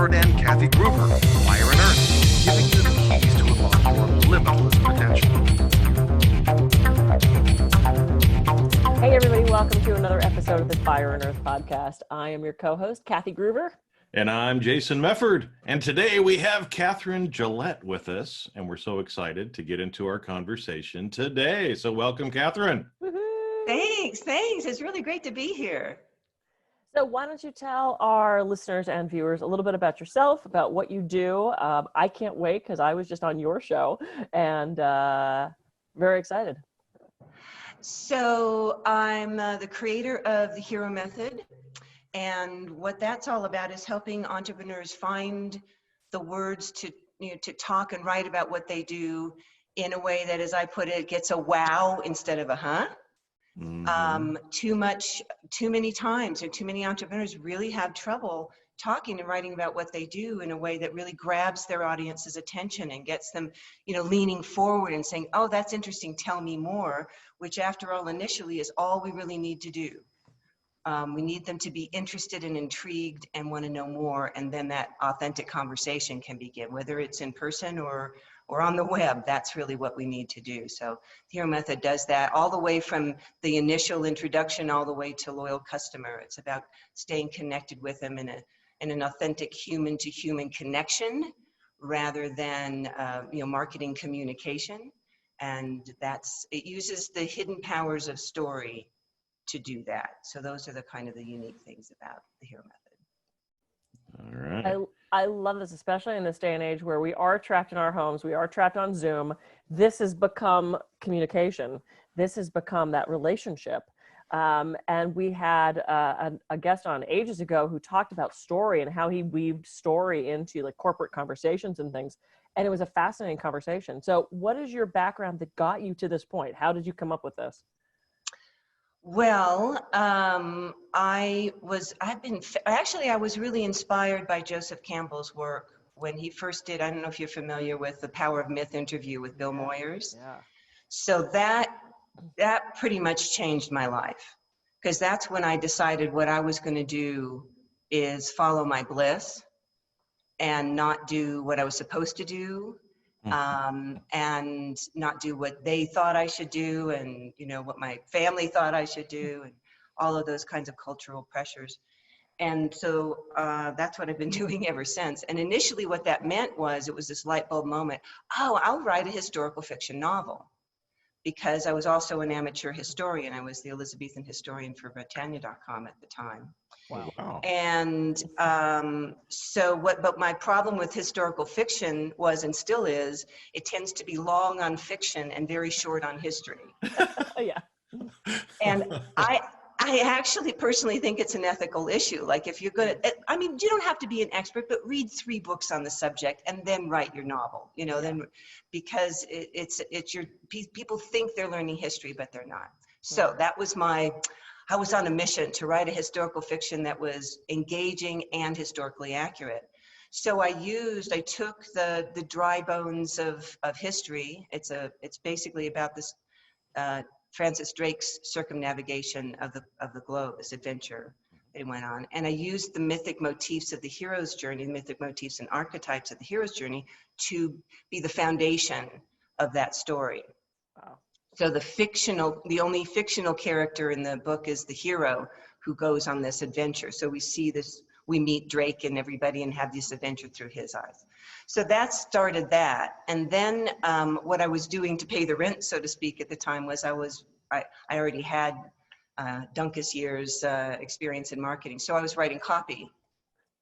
Mefford and Kathy Gruver, Fire and Earth, giving you the keys to unlock your limitless potential. Hey everybody, welcome to another episode of the Fire and Earth podcast. I am your co-host, Kathy Gruver. And I'm Jason Mefford. And today we have Kathryn Gillett with us, and we're so excited to get into our conversation today. So welcome, Kathryn. Woo-hoo. Thanks. It's really great to be here. So why don't you tell our listeners and viewers a little bit about yourself, about what you do. I can't wait because I was just on your show and very excited. So I'm the creator of the Hero Method. And what that's all about is helping entrepreneurs find the words to talk and write about what they do in a way that, as I put it, gets a wow instead of a huh. Mm-hmm. Too many times, or too many entrepreneurs really have trouble talking and writing about what they do in a way that really grabs their audience's attention and gets them, leaning forward and saying, "Oh, that's interesting. Tell me more." Which, after all, initially is all we really need to do. We need them to be interested and intrigued and want to know more, and then that authentic conversation can begin, whether it's in person or on the web. That's really what we need to do. So the Hero Method does that all the way from the initial introduction all the way to loyal customer. It's about staying connected with them in an authentic human-to-human connection rather than marketing communication. And it uses the hidden powers of story to do that. So those are the kind of the unique things about the Hero Method. All right. I love this, especially in this day and age where we are trapped in our homes, we are trapped on Zoom. This has become communication. This has become that relationship. And we had a guest on ages ago who talked about story and how he weaved story into like corporate conversations and things. And it was a fascinating conversation. So what is your background that got you to this point? How did you come up with this? Well, I was really inspired by Joseph Campbell's work when he first did, I don't know if you're familiar with the Power of Myth interview with Bill Moyers. Yeah. So that pretty much changed my life, because that's when I decided what I was going to do is follow my bliss and not do what I was supposed to do. And not do what they thought I should do, and what my family thought I should do, and all of those kinds of cultural pressures. And so that's what I've been doing ever since. And initially what that meant was, it was this light bulb moment. Oh, I'll write a historical fiction novel, because I was also an amateur historian. I was the Elizabethan historian for Britannia.com at the time. Wow. And but my problem with historical fiction was, and still is, it tends to be long on fiction and very short on history. Yeah. And I actually personally think it's an ethical issue. Like, if you're going to, you don't have to be an expert, but read 3 books on the subject and then write your novel, then, because people think they're learning history, but they're not. So that was I was on a mission to write a historical fiction that was engaging and historically accurate. So I took the dry bones of history. It's basically about this Francis Drake's circumnavigation of the globe, this adventure that he went on. And I used the mythic motifs of the hero's journey, the mythic motifs and archetypes of the hero's journey, to be the foundation of that story. Wow. So the only fictional character in the book is the hero who goes on this adventure. So we meet Drake and everybody and have this adventure through his eyes. So that started that. And then what I was doing to pay the rent, so to speak, at the time was I already had Dunkus years experience in marketing. So I was writing copy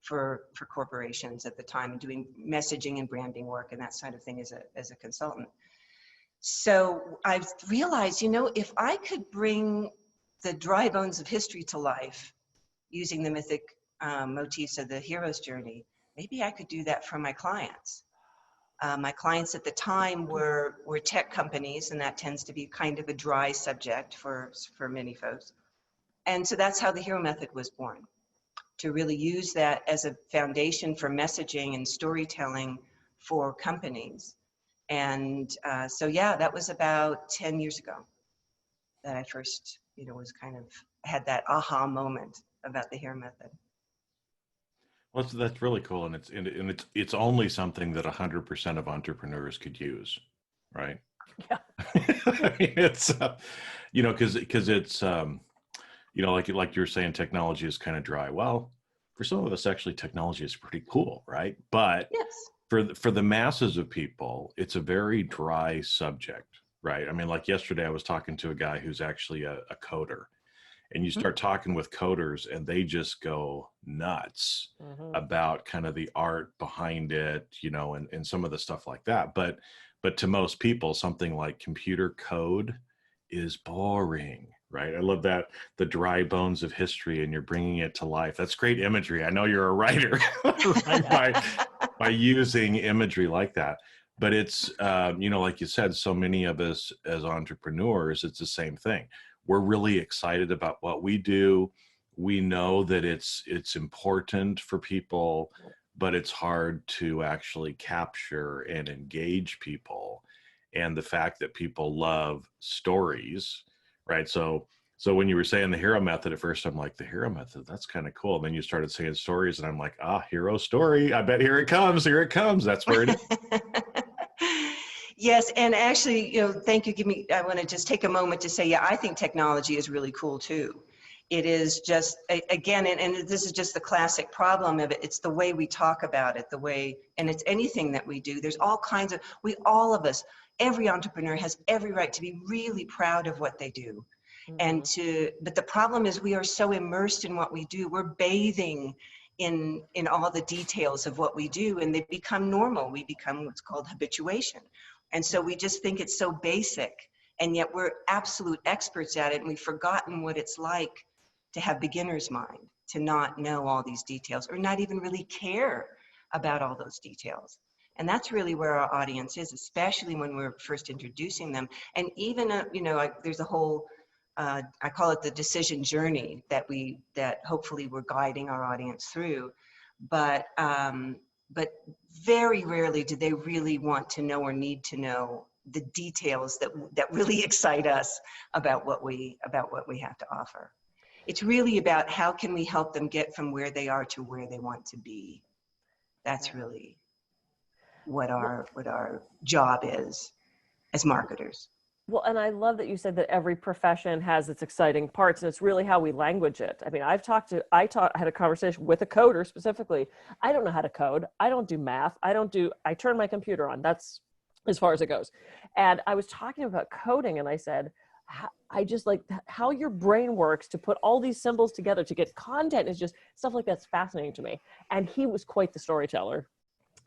for corporations at the time and doing messaging and branding work and that sort of thing as a consultant. So I realized, if I could bring the dry bones of history to life using the mythic motifs of the hero's journey, maybe I could do that for my clients. My clients at the time were tech companies, and that tends to be kind of a dry subject for many folks. And so that's how the Hero Method was born, to really use that as a foundation for messaging and storytelling for companies. And that was about 10 years ago that I first, was kind of had that aha moment about the Hero Method. Well, that's really cool, and it's only something that 100% of entrepreneurs could use, right? Yeah. I mean, it's because it's like you were saying, technology is kind of dry. Well, for some of us, actually, technology is pretty cool, right? But Yes. for the masses of people, it's a very dry subject, right? I mean, like yesterday, I was talking to a guy who's actually a coder, and you start talking with coders and they just go nuts about kind of the art behind it, and some of the stuff like that. But to most people, something like computer code is boring, right? I love that, the dry bones of history, and you're bringing it to life. That's great imagery. I know you're a writer right, by using imagery like that. But it's, like you said, so many of us as entrepreneurs, it's the same thing. We're really excited about what we do. We know that it's important for people, but it's hard to actually capture and engage people. And the fact that people love stories, right? So when you were saying the hero method at first, I'm like, the hero method, that's kind of cool. And then you started saying stories, and I'm like, hero story. I bet here it comes. Here it comes. That's where it is. Yes, and actually, thank you. I want to just take a moment to say, yeah, I think technology is really cool too. It is just, again, and this is just the classic problem of it. It's the way we talk about it, and it's anything that we do. There's all kinds of, all of us, every entrepreneur has every right to be really proud of what they do. But the problem is we are so immersed in what we do. We're bathing in all the details of what we do, and they become normal. We become what's called habituation. And so we just think it's so basic, and yet we're absolute experts at it, and we've forgotten what it's like to have beginner's mind, to not know all these details or not even really care about all those details. And that's really where our audience is, especially when we're first introducing them. And even, there's a whole, I call it the decision journey that hopefully we're guiding our audience through. But very rarely do they really want to know or need to know the details that really excite us about what we have to offer. It's really about how can we help them get from where they are to where they want to be. That's really what our job is as marketers. Well, and I love that you said that every profession has its exciting parts, and it's really how we language it. I mean, I had a conversation with a coder specifically. I don't know how to code. I don't do math. I turn my computer on. That's as far as it goes. And I was talking about coding, and I said, I just like how your brain works to put all these symbols together to get content is just stuff like that's fascinating to me. And he was quite the storyteller.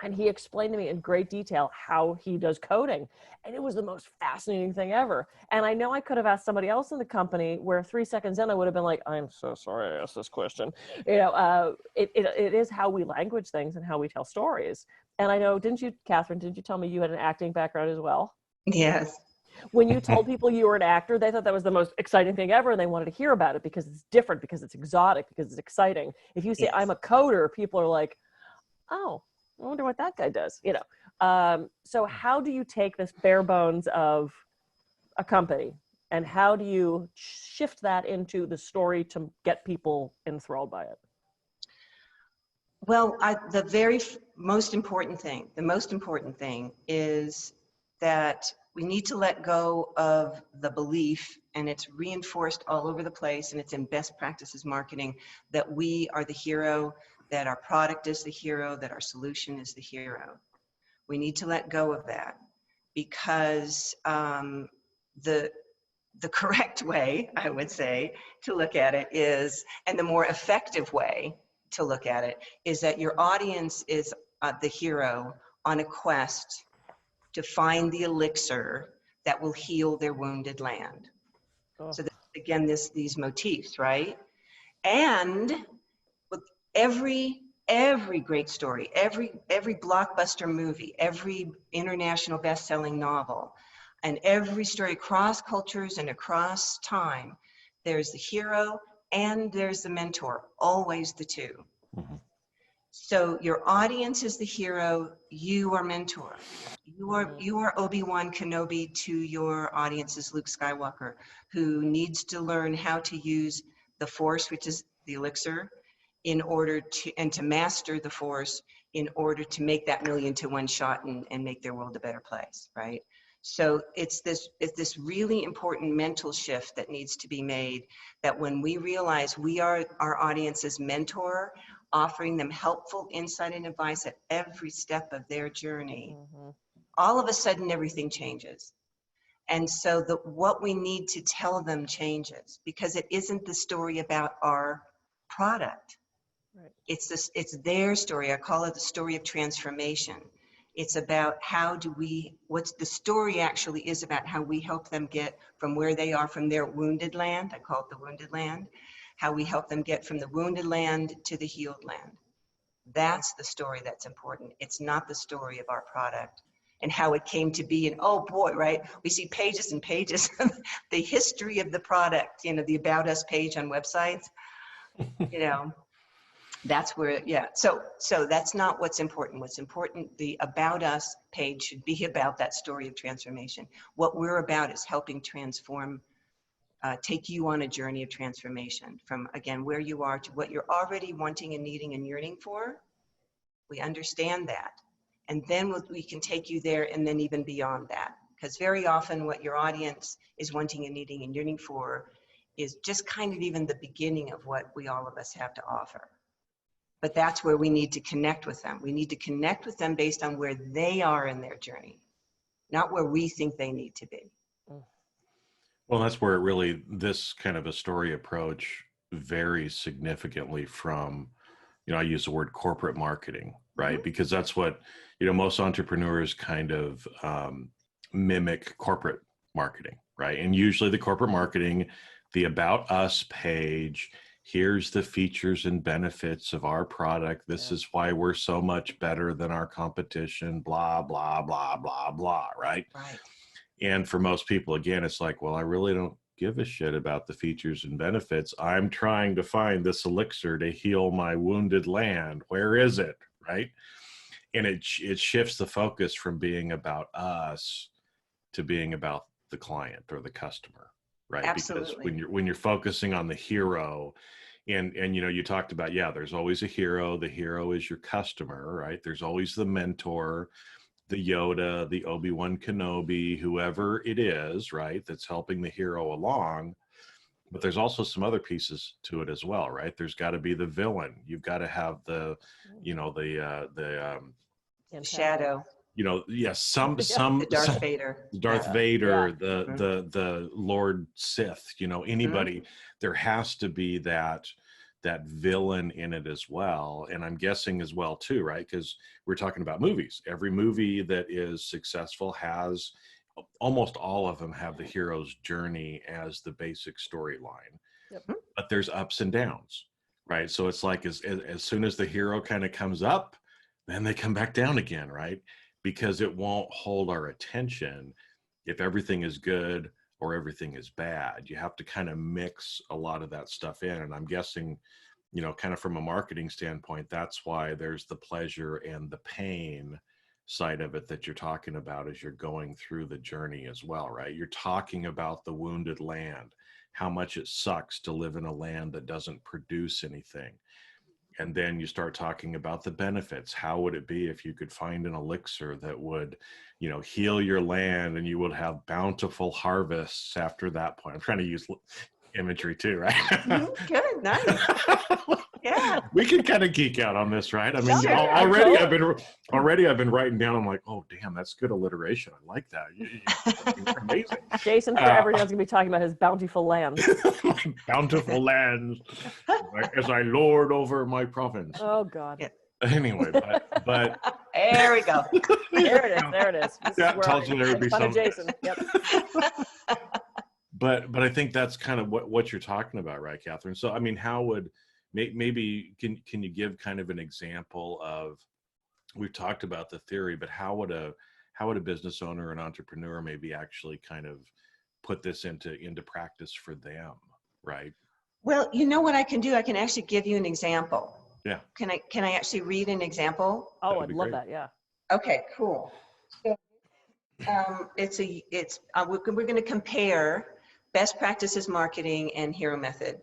And he explained to me in great detail how he does coding. And it was the most fascinating thing ever. And I know I could have asked somebody else in the company where 3 seconds in, I would have been like, I'm so sorry I asked this question. It is how we language things and how we tell stories. And I know, Kathryn, did you tell me you had an acting background as well? Yes. When you told people you were an actor, they thought that was the most exciting thing ever, and they wanted to hear about it because it's different, because it's exotic, because it's exciting. If you say, yes, I'm a coder, people are like, oh, I wonder what that guy does, So how do you take this bare bones of a company, and how do you shift that into the story to get people enthralled by it? Well, the most important thing is that we need to let go of the belief, and it's reinforced all over the place, and it's in best practices marketing, that we are the hero, that our product is the hero, that our solution is the hero. We need to let go of that, because the correct way, I would say, to look at it is, and the more effective way to look at it, is that your audience is the hero on a quest to find the elixir that will heal their wounded land. Oh. So again, these motifs, right? And with every great story, every blockbuster movie, every international best-selling novel, and every story across cultures and across time, there's the hero and there's the mentor, always the two. Mm-hmm. So your audience is the hero, you are mentor. You are Obi-Wan Kenobi to your audience's Luke Skywalker, who needs to learn how to use the Force, which is the elixir, in order to master the force in order to make that million to one shot and make their world a better place, right? So it's this really important mental shift that needs to be made, that when we realize we are our audience's mentor, offering them helpful insight and advice at every step of their journey, all of a sudden everything changes. And so what we need to tell them changes, because it isn't the story about our product. Right. It's their story. I call it the story of transformation. It's about what's the story actually is about how we help them get from where they are, from their wounded land. I call it the wounded land. How we help them get from the wounded land to the healed land. That's the story that's important. It's not the story of our product and how it came to be. And oh boy, right? We see pages and pages of the history of the product, the About Us page on websites, That's where, yeah. So that's not what's important. What's important, the About Us page should be about that story of transformation. What we're about is helping transform, take you on a journey of transformation from, again, where you are to what you're already wanting and needing and yearning for. We understand that. And then we can take you there and then even beyond that. Because very often what your audience is wanting and needing and yearning for is just kind of even the beginning of what all of us have to offer. But that's where we need to connect with them. We need to connect with them based on where they are in their journey, not where we think they need to be. Well, that's where this kind of a story approach varies significantly from, I use the word corporate marketing, right? Mm-hmm. Because that's what, most entrepreneurs kind of mimic corporate marketing, right? And usually the corporate marketing, the About Us page, here's the features and benefits of our product. This is why we're so much better than our competition, blah, blah, blah, blah, blah, right? Right. And for most people, again, it's like, well, I really don't give a shit about the features and benefits. I'm trying to find this elixir to heal my wounded land. Where is it, right? And it shifts the focus from being about us to being about the client or the customer. Right. Absolutely. Because when you're focusing on the hero and you talked about, there's always a hero. The hero is your customer, right? There's always the mentor, the Yoda, the Obi-Wan Kenobi, whoever it is, right? That's helping the hero along. But there's also some other pieces to it as well, right? There's got to be the villain. You've got to have the shadow. Some the Darth Vader, the Lord Sith, anybody. Mm-hmm. There has to be that villain in it as well. And I'm guessing as well too, right? Because we're talking about movies. Every movie that is successful has, almost all of them have the hero's journey as the basic storyline. Yep. But there's ups and downs, right? So it's like as soon as the hero kind of comes up, then they come back down again, right? Because it won't hold our attention if everything is good or everything is bad. You have to kind of mix a lot of that stuff in. And I'm guessing, kind of from a marketing standpoint, that's why there's the pleasure and the pain side of it that you're talking about as you're going through the journey as well, right? You're talking about the wounded land, how much it sucks to live in a land that doesn't produce anything. And then you start talking about the benefits. How would it be if you could find an elixir that would, heal your land and you would have bountiful harvests after that point? I'm trying to use imagery too, right? Good, nice. Yeah. We can kind of geek out on this, right? I mean, sure, already I've been writing down. I'm like, oh damn, that's good alliteration. I like that. You're amazing. Jason forever is going to be talking about his bountiful land. Bountiful lands, as I lord over my province. Oh God. Yeah. Anyway, but there we go. There it is. That tells you there would be some. Jason. Yep. But I think that's kind of what you're talking about, right, Kathryn? So I mean, how would maybe can you give kind of an example of, we've talked about the theory, but how would a business owner, an entrepreneur, maybe actually kind of put this into practice for them, right? Well, you know what I can do? I can actually give you an example. Yeah. Can I actually read an example? Oh, I'd love that. Yeah. Okay, cool. So we're going to compare best practices marketing and hero method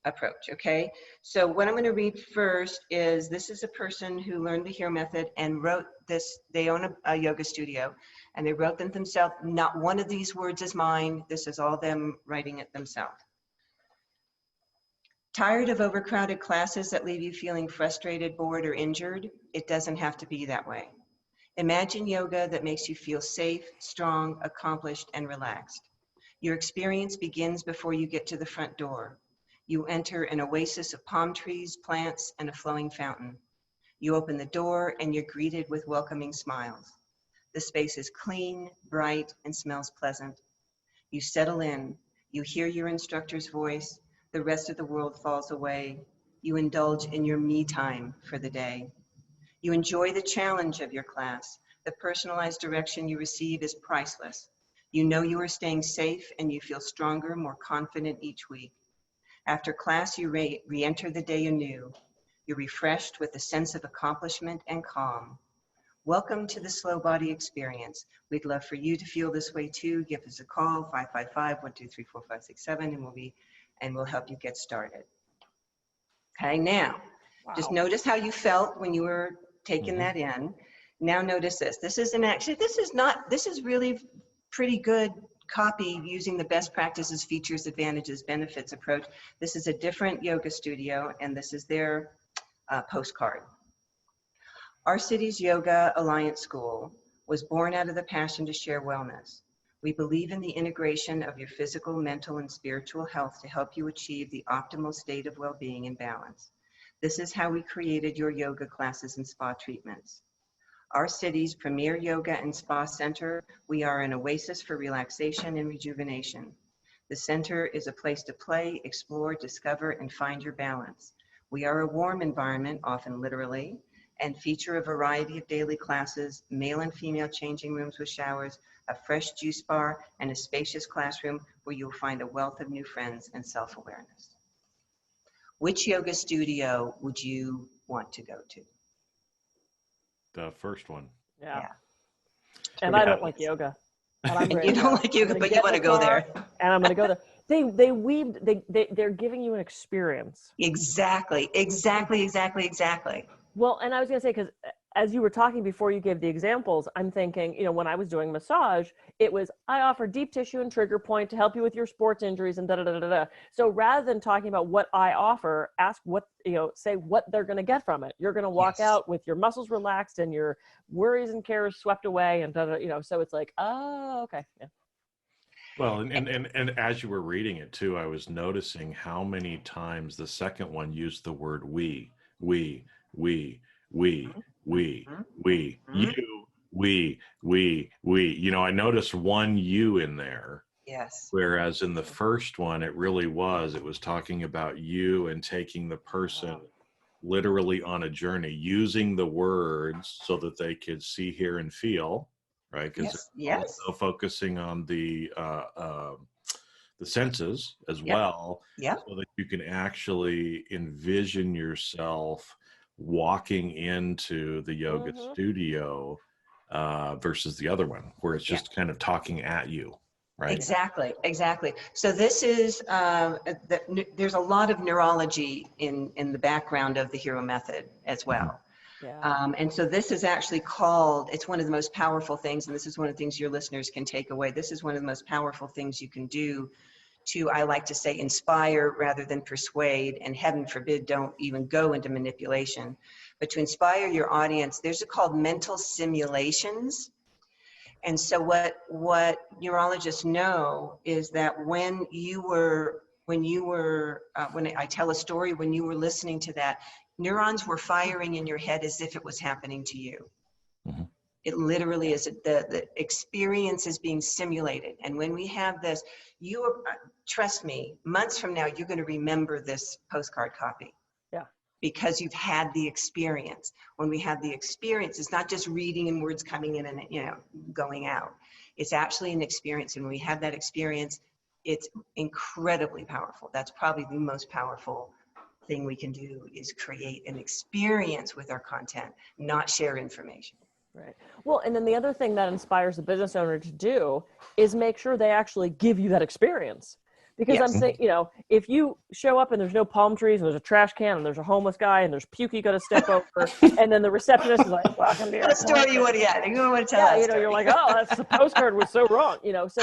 approach, okay? So what I'm going to read first is, this is a person who learned the HERO method and wrote this. They own a yoga studio, and they wrote them themselves. Not one of these words is mine. This is all them writing it themselves. Tired of overcrowded classes that leave you feeling frustrated, bored, or injured? It doesn't have to be that way. Imagine yoga that makes you feel safe, strong, accomplished, and relaxed. Your experience begins before you get to the front door. You enter an oasis of palm trees, plants, and a flowing fountain. You open the door and you're greeted with welcoming smiles. The space is clean, bright, and smells pleasant. You settle in. You hear your instructor's voice. The rest of the world falls away. You indulge in your me time for the day. You enjoy the challenge of your class. The personalized direction you receive is priceless. You know you are staying safe and you feel stronger, more confident each week. After class, you re-enter the day anew. You're refreshed with a sense of accomplishment and calm. Welcome to the Slow Body Experience. We'd love for you to feel this way too. Give us a call, 555-123-4567, and we'll help you get started. Okay, now, just notice how you felt when you were taking that in. Now notice this. This is really pretty good copy using the best practices, features, advantages, benefits approach. This is a different yoga studio, and this is their postcard. Our city's Yoga Alliance School was born out of the passion to share wellness. We believe in the integration of your physical, mental, and spiritual health to help you achieve the optimal state of well-being and balance. This is how we created your yoga classes and spa treatments. Our city's premier yoga and spa center, we are an oasis for relaxation and rejuvenation. The center is a place to play, explore, discover, and find your balance. We are a warm environment, often literally, and feature a variety of daily classes, male and female changing rooms with showers, a fresh juice bar, and a spacious classroom where you'll find a wealth of new friends and self-awareness. Which yoga studio would you want to go to? The first one. Yeah. And I don't like yoga. And you don't like yoga, but you want to go there. And I'm going to go there. They're giving you an experience. Exactly. Well, and I was going to say, because as you were talking before you gave the examples, I'm thinking, when I was doing massage, it was, I offer deep tissue and trigger point to help you with your sports injuries and da-da-da-da-da. So rather than talking about what I offer, ask say what they're going to get from it. You're going to walk out with your muscles relaxed and your worries and cares swept away and da-da, so it's like, oh, okay. Yeah. Well, and as you were reading it too, I was noticing how many times the second one used the word we, you, we. I noticed one you in there. Yes. Whereas in the first one, it was talking about you and taking the person literally on a journey, using the words so that they could see, hear, and feel, right? Because also focusing on the senses as well, so that you can actually envision yourself walking into the yoga studio versus the other one where it's just kind of talking at you, right? Exactly. So this is, there's a lot of neurology in the background of the HERO method as well. Yeah. And so this is actually called, it's one of the most powerful things, and this is one of the things your listeners can take away. This is one of the most powerful things you can do to, I like to say, inspire rather than persuade, and heaven forbid, don't even go into manipulation. But to inspire your audience, there's called mental simulations. And so what neurologists know is that when I tell a story, when you were listening to that, neurons were firing in your head as if it was happening to you. Mm-hmm. It literally is, the experience is being simulated. And when we have this, trust me, months from now, you're going to remember this postcard copy. Yeah. Because you've had the experience. When we have the experience, it's not just reading and words coming in and going out. It's actually an experience. And when we have that experience, it's incredibly powerful. That's probably the most powerful thing we can do, is create an experience with our content, not share information. Right. Well, and then the other thing that inspires the business owner to do is make sure they actually give you that experience. Because Yes. I'm thinking, if you show up and there's no palm trees and there's a trash can and there's a homeless guy and there's puke you got to step over, and then the receptionist is like, "Welcome to your What story you want to appointment." get? You want to tell that story. You're like, "Oh, that's the postcard was so wrong," So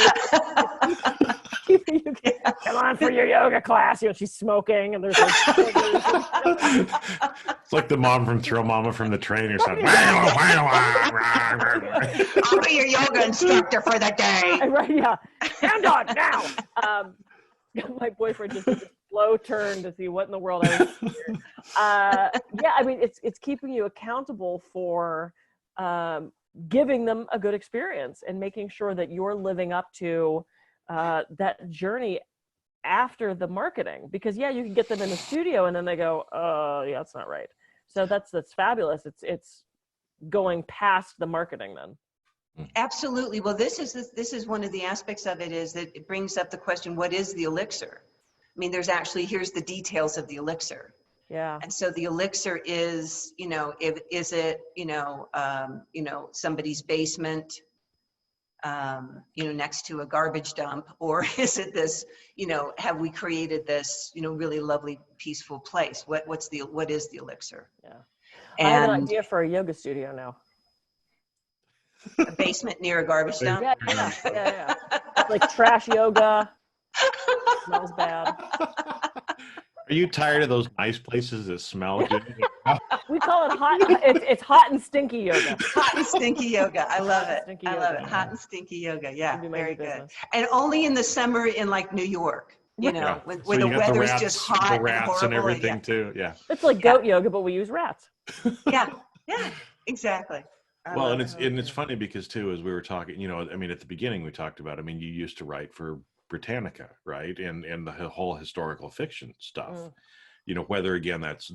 keeping you come on for your yoga class. She's smoking and there's like, It's like the mom from Thrill Mama from the train or something. I'll be your yoga instructor for the day. right? Yeah, hand on now. My boyfriend just did a slow turn to see what in the world I was doing. I mean, it's keeping you accountable for giving them a good experience and making sure that you're living up to that journey after the marketing. Because you can get them in the studio and then they go, yeah, that's not right. So that's fabulous. It's going past the marketing then. Absolutely. Well, this is one of the aspects of it, is that it brings up the question, what is the elixir? I mean, here's the details of the elixir. Yeah. And so the elixir is, is it, somebody's basement, next to a garbage dump, or is it this, have we created this, really lovely, peaceful place? What is the elixir? Yeah. And I have an idea for a yoga studio now. a basement near a garbage dump? Yeah. Like trash yoga. Smells bad. Are you tired of those nice places that smell good? We call it hot. It's hot and stinky yoga. Hot and stinky yoga. I love it. Stinky I love yoga. it. Hot and stinky yoga. Yeah, It'd be my very new good. business. And only in the summer in like New York, where So the you got weather's just hot the and rats horrible. and everything too. Yeah. It's like goat yoga, but we use rats. Yeah, exactly. Well, and it's funny because too, as we were talking, I mean, at the beginning we talked about, I mean, you used to write for Britannica, right? And the whole historical fiction stuff. Whether again that's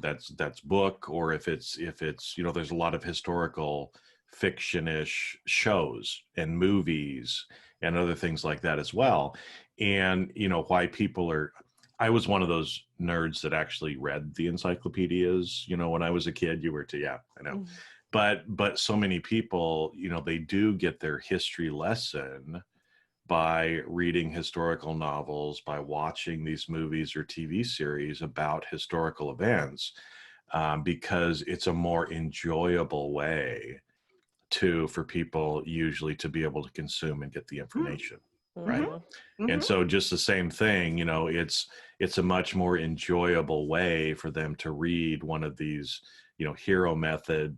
book, or if it's there's a lot of historical fiction-ish shows and movies and other things like that as well. And why people are, I was one of those nerds that actually read the encyclopedias, when I was a kid. You were too, yeah, I know. But so many people, they do get their history lesson by reading historical novels, by watching these movies or TV series about historical events, because it's a more enjoyable way for people usually to be able to consume and get the information, right? And so just the same thing, it's a much more enjoyable way for them to read one of these, hero method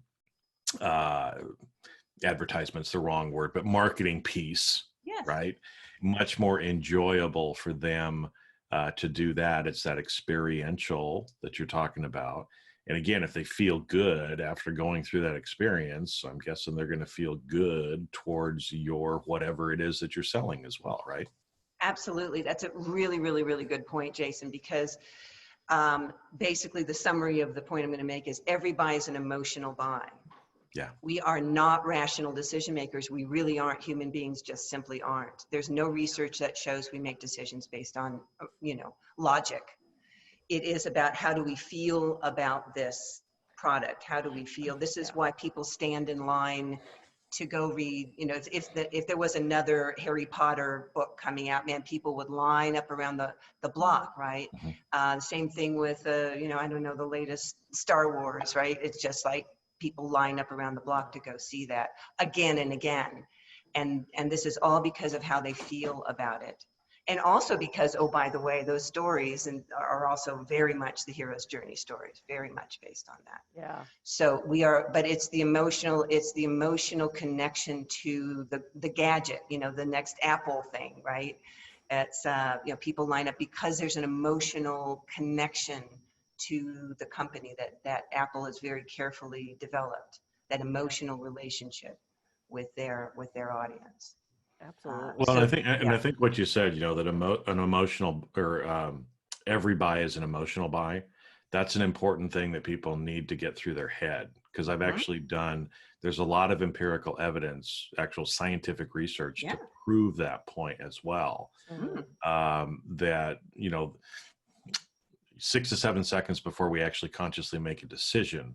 advertisements, the wrong word, but marketing piece. Yes. Right. Much more enjoyable for them to do that. It's that experiential that you're talking about. And again, if they feel good after going through that experience, I'm guessing they're going to feel good towards your whatever it is that you're selling as well. Right. Absolutely. That's a really, really, really good point, Jason, because basically the summary of the point I'm going to make is every buy is an emotional buy. Yeah. We are not rational decision makers. We really aren't. Human beings just simply aren't. There's no research that shows we make decisions based on, logic. It is about how do we feel about this product? How do we feel? This is why people stand in line to go read, if there was another Harry Potter book coming out, man, people would line up around the block, right? Same thing with, I don't know, the latest Star Wars, right? It's just like, people line up around the block to go see that again and again. And this is all because of how they feel about it. And also because, oh, by the way, those stories are also very much the hero's journey stories, very much based on that. Yeah. So but it's the emotional connection to the gadget, the next Apple thing, right? It's, people line up because there's an emotional connection to the company that Apple has very carefully developed, that emotional relationship with their audience. Absolutely. Well, I think what you said, that an emotional or every buy is an emotional buy. That's an important thing that people need to get through their head, because I've actually there's a lot of empirical evidence, actual scientific research to prove that point as well. That 6 to 7 seconds before we actually consciously make a decision,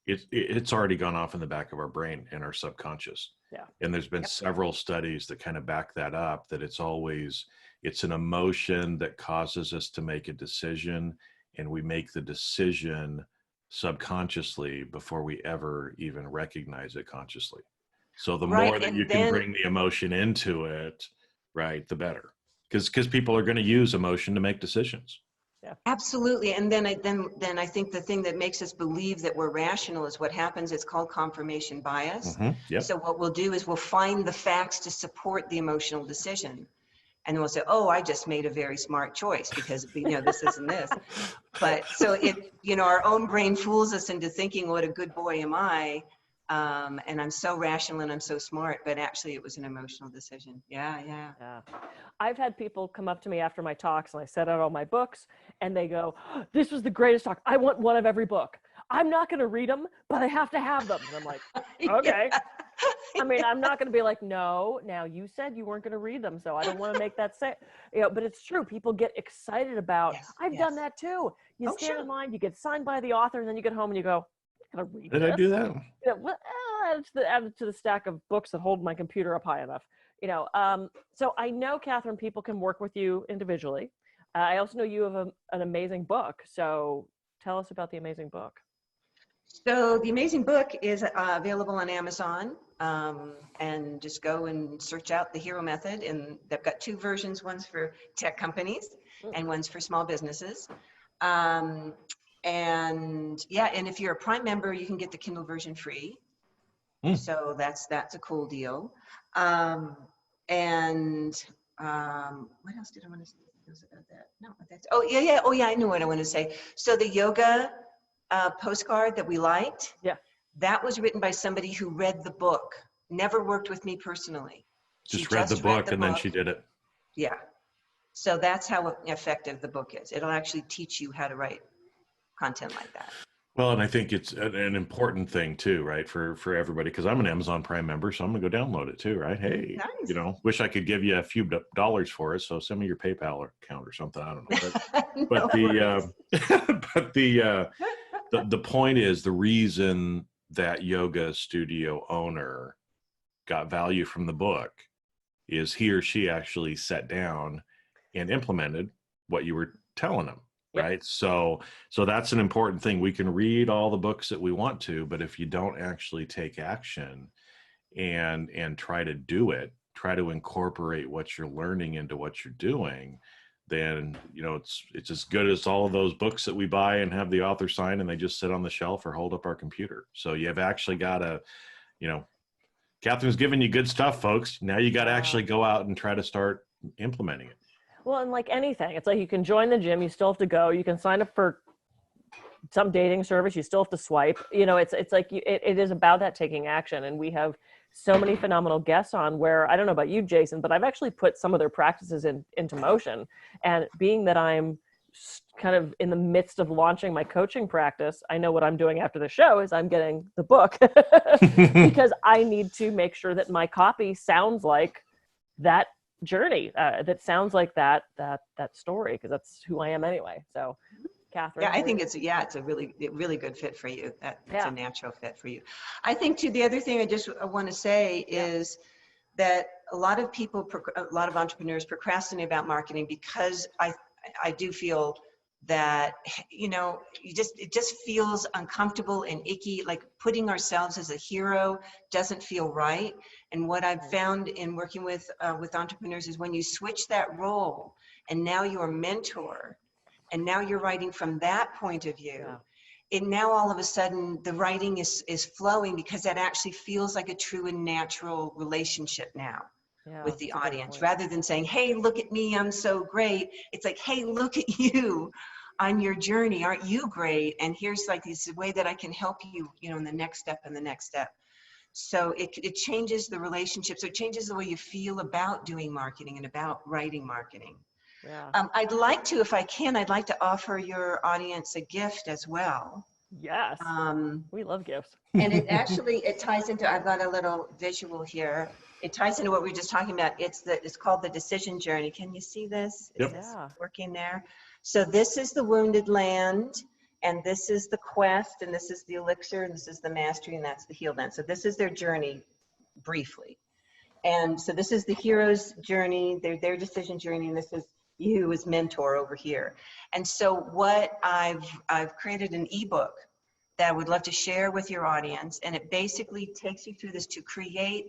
it's already gone off in the back of our brain and our subconscious. Yeah. And there's been several studies that kind of back that up, that it's always, It's an emotion that causes us to make a decision, and we make the decision subconsciously before we ever even recognize it consciously. So the Right, more that and you can then- bring the emotion into it, right, the better. Because people are going to use emotion to make decisions. Absolutely. And then I think the thing that makes us believe that we're rational is what happens. It's called confirmation bias. Yep. So what we'll do is we'll find the facts to support the emotional decision. And we'll say, oh, I just made a very smart choice because, this isn't this. But so our own brain fools us into thinking, what a good boy am I? And I'm so rational and I'm so smart, but actually it was an emotional decision. Yeah. I've had people come up to me after my talks and I set out all my books and they go, oh, this was the greatest talk. I want one of every book. I'm not going to read them, but I have to have them. And I'm like, okay. I mean, I'm not going to be like, no, now you said you weren't going to read them. So I don't want to make that say, but it's true. People get excited about, I've done that too. You stand in line, you get signed by the author, and then you get home and you go, I gotta read Did this. I do that? Add it to the stack of books that hold my computer up high enough. So I know, Kathryn, people can work with you individually. I also know you have an amazing book. So tell us about the amazing book. So the amazing book is available on Amazon, and just go and search out the Hero Method. And they've got two versions, one's for tech companies and one's for small businesses. And if you're a Prime member, you can get the Kindle version free. So that's a cool deal. What else did I want to say about that? No, I knew what I wanted to say. So the yoga postcard that we liked, that was written by somebody who read the book, never worked with me personally. Just read the book and then she did it. Yeah. So that's how effective the book is. It'll actually teach you how to write content like that. Well, and I think it's an important thing too, right? For everybody, because I'm an Amazon Prime member, so I'm gonna go download it too, right? Hey, Nice. Wish I could give you a few dollars for it. So send me your PayPal account or something. I don't know. The point is, the reason that yoga studio owner got value from the book is he or she actually sat down and implemented what you were telling them. Right. So that's an important thing. We can read all the books that we want to, but if you don't actually take action and try to do it, try to incorporate what you're learning into what you're doing, then, it's as good as all of those books that we buy and have the author sign and they just sit on the shelf or hold up our computer. So you've actually got to, Kathryn's giving you good stuff, folks. Now you got to actually go out and try to start implementing it. Well, and like anything, it's like you can join the gym, you still have to go. You can sign up for some dating service, you still have to swipe. It's like it is about that taking action. And we have so many phenomenal guests on where, I don't know about you, Jason, but I've actually put some of their practices into motion. And being that I'm kind of in the midst of launching my coaching practice, I know what I'm doing after the show is I'm getting the book because I need to make sure that my copy sounds like that journey, that sounds like that story, because that's who I am anyway. So Kathryn. Yeah, I think it's a really good fit for you. It's a natural fit for you. I think too, the other thing I just want to say is that a lot of entrepreneurs procrastinate about marketing because I do feel that, it just feels uncomfortable and icky, like putting ourselves as a hero doesn't feel right. And what I've found in working with entrepreneurs is when you switch that role and now you're a mentor and now you're writing from that point of view, and now all of a sudden the writing is flowing because that actually feels like a true and natural relationship now. With the audience, rather than saying, hey, look at me, I'm so great. It's like, hey, look at you on your journey. Aren't you great? And here's like this way that I can help you, in the next step and the next step. So it changes the relationship. So it changes the way you feel about doing marketing and about writing marketing. Yeah. I'd like to offer your audience a gift as well. Yes. We love gifts. And it ties into, I've got a little visual here. It ties into what we were just talking about. It's called the decision journey. Can you see this? Yep. Is this working there? So this is the wounded land, and this is the quest, and this is the elixir, and this is the mastery, and that's the healed land. So this is their journey briefly. And so this is the hero's journey, their decision journey, and this is you as mentor over here. And so what I've created an ebook that I would love to share with your audience, and it basically takes you through this to create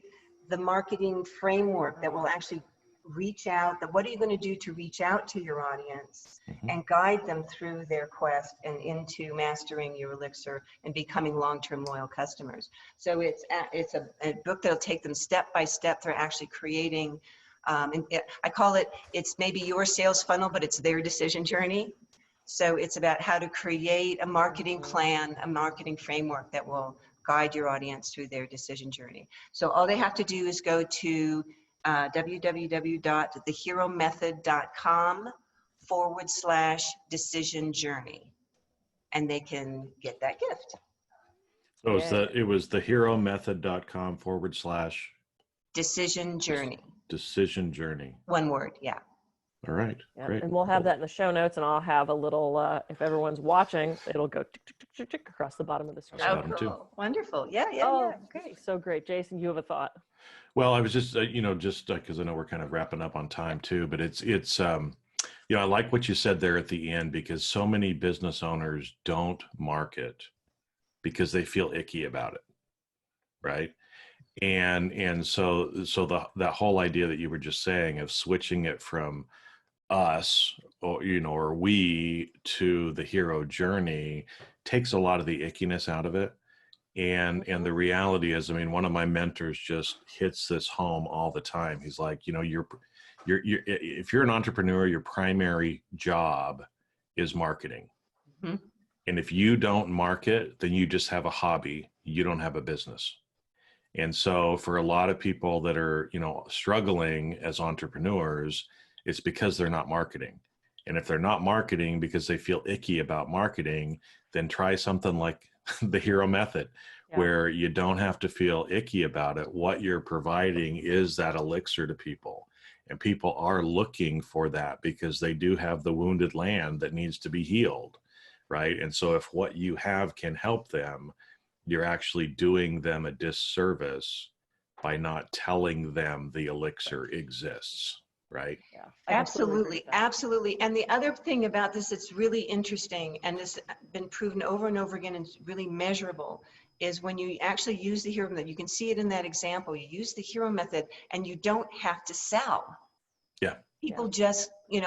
the marketing framework that will actually reach out, what are you going to do to reach out to your audience and guide them through their quest and into mastering your elixir and becoming long-term loyal customers. So it's a book that'll take them step by step through actually creating, I call it, it's maybe your sales funnel, but it's their decision journey. So it's about how to create a marketing plan, a marketing framework that will guide your audience through their decision journey. So all they have to do is go to www.thehero-method.com/decision journey, and they can get that gift. So it was thehero-method.com /decision journey. Decision journey. One word, yeah. All right. Yeah, Great. and we'll have that in the show notes, and I'll have a little, if everyone's watching, it'll go tick, tick, tick, tick, tick across the bottom of the screen. Oh, cool. Too. Wonderful. Yeah, great. So great. Jason, you have a thought? Well, I was just, because I know we're kind of wrapping up on time too, but it's I like what you said there at the end, because so many business owners don't market because they feel icky about it, right? And so that whole idea that you were just saying of switching it from us or we to the hero journey takes a lot of the ickiness out of it. And the reality is, I mean, one of my mentors just hits this home all the time. He's like, you're if you're an entrepreneur, your primary job is marketing. Mm-hmm. And if you don't market, then you just have a hobby. You don't have a business. And so for a lot of people that are, struggling as entrepreneurs, it's because they're not marketing. And if they're not marketing because they feel icky about marketing, then try something like the Hero Method, where you don't have to feel icky about it. What you're providing is that elixir to people. And people are looking for that because they do have the wounded land that needs to be healed, right? And so if what you have can help them, you're actually doing them a disservice by not telling them the elixir exists, right? Yeah, absolutely. And the other thing about this that's really interesting, and this has been proven over and over again and it's really measurable, is when you actually use the Hero Method. You can see it in that example. You use the Hero Method and you don't have to sell. Yeah. People just, you're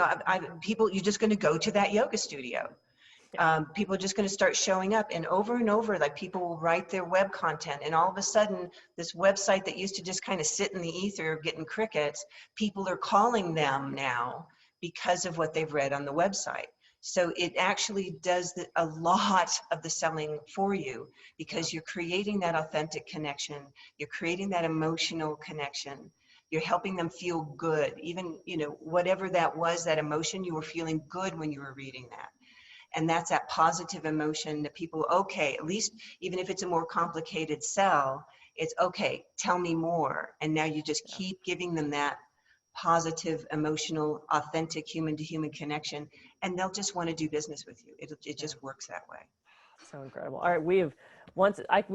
just going to go to that yoga studio. People are just going to start showing up, and over, like people will write their web content, and all of a sudden this website that used to just kind of sit in the ether getting crickets, people are calling them now because of what they've read on the website. So it actually does a lot of the selling for you, because you're creating that authentic connection, you're creating that emotional connection, you're helping them feel good. Even, whatever that was, that emotion, you were feeling good when you were reading that. And that's that positive emotion that people, okay, at least even if it's a more complicated sell, it's okay, tell me more. And now you just keep giving them that positive, emotional, authentic human-to-human connection, and they'll just want to do business with you. It just works that way. So incredible. All right, we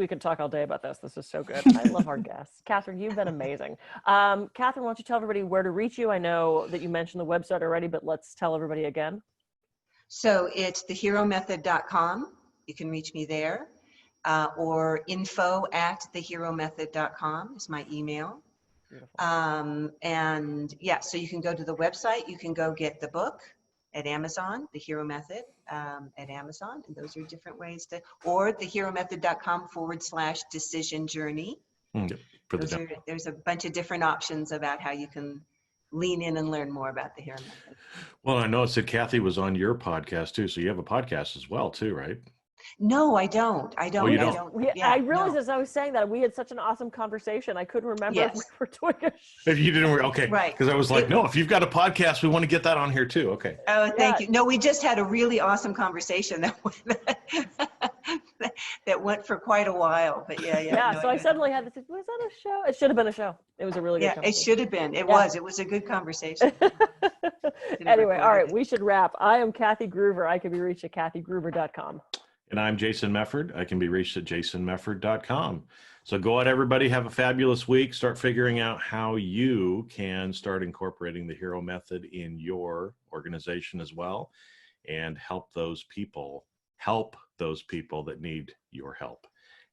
could talk all day about this. This is so good. I love our guests. Kathryn, you've been amazing. Kathryn, why don't you tell everybody where to reach you? I know that you mentioned the website already, but let's tell everybody again. So it's thehero-method.com. You can reach me there, or info@thehero-method.com is my email. And yeah, so you can go to the website. You can go get the book at Amazon, The Hero Method at Amazon. And those are different ways or thehero-method.com/decision journey. There's a bunch of different options about how you can lean in and learn more about the Hero Method. Well, I noticed that Kathy was on your podcast too. So you have a podcast as well too, right? No, I don't. Oh, you don't? I realized as I was saying that we had such an awesome conversation. I couldn't remember if we were doing a show. If you didn't, okay. Right. Because I was like, no, if you've got a podcast, we want to get that on here too. Okay. Oh, thank you. No, we just had a really awesome conversation that went for quite a while. But yeah. So I suddenly had to say, was that a show? It should have been a show. It was a really good conversation. It should have been. It was a good conversation. Anyway, all right, we should wrap. I am Kathy Gruver. I can be reached at kathygruver.com. And I'm Jason Mefford. I can be reached at jasonmefford.com. So go out, everybody. Have a fabulous week. Start figuring out how you can start incorporating the hero method in your organization as well, and help those people that need your help.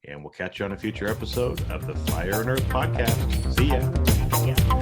And we'll catch you on a future episode of the Fire and Earth podcast. See ya. Yeah.